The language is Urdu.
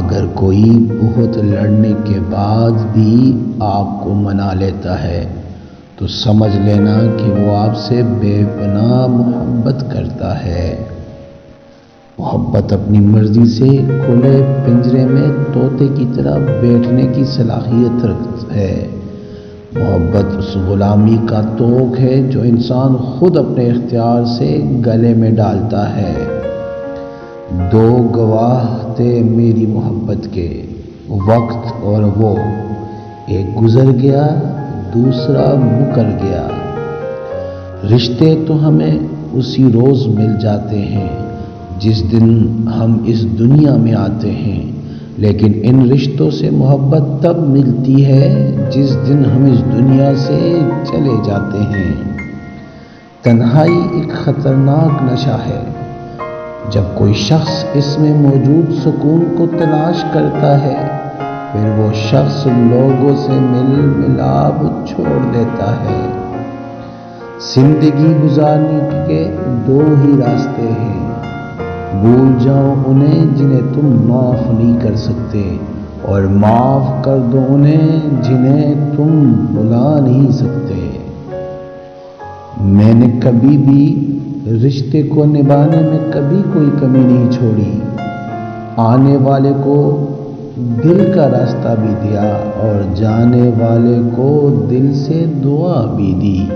اگر کوئی بہت لڑنے کے بعد بھی آپ کو منا لیتا ہے تو سمجھ لینا کہ وہ آپ سے بے پناہ محبت کرتا ہے۔ محبت اپنی مرضی سے کھلے پنجرے میں طوطے کی طرح بیٹھنے کی صلاحیت رکھتا ہے۔ محبت اس غلامی کا توق ہے جو انسان خود اپنے اختیار سے گلے میں ڈالتا ہے۔ دو گواہ تھے میری محبت کے، وقت اور وہ، ایک گزر گیا دوسرا مکر گیا۔ رشتے تو ہمیں اسی روز مل جاتے ہیں جس دن ہم اس دنیا میں آتے ہیں، لیکن ان رشتوں سے محبت تب ملتی ہے جس دن ہم اس دنیا سے چلے جاتے ہیں۔ تنہائی ایک خطرناک نشہ ہے۔ جب کوئی شخص اس میں موجود سکون کو تلاش کرتا ہے، پھر وہ شخص لوگوں سے مل ملاپ چھوڑ دیتا ہے۔ زندگی گزارنے کے دو ہی راستے ہیں، بھول جاؤ انہیں جنہیں تم معاف نہیں کر سکتے، اور معاف کر دو انہیں جنہیں تم بھلا نہیں سکتے۔ میں نے کبھی بھی رشتے کو نبھانے میں کبھی کوئی کمی نہیں چھوڑی، آنے والے کو دل کا راستہ بھی دیا اور جانے والے کو دل سے دعا بھی دی۔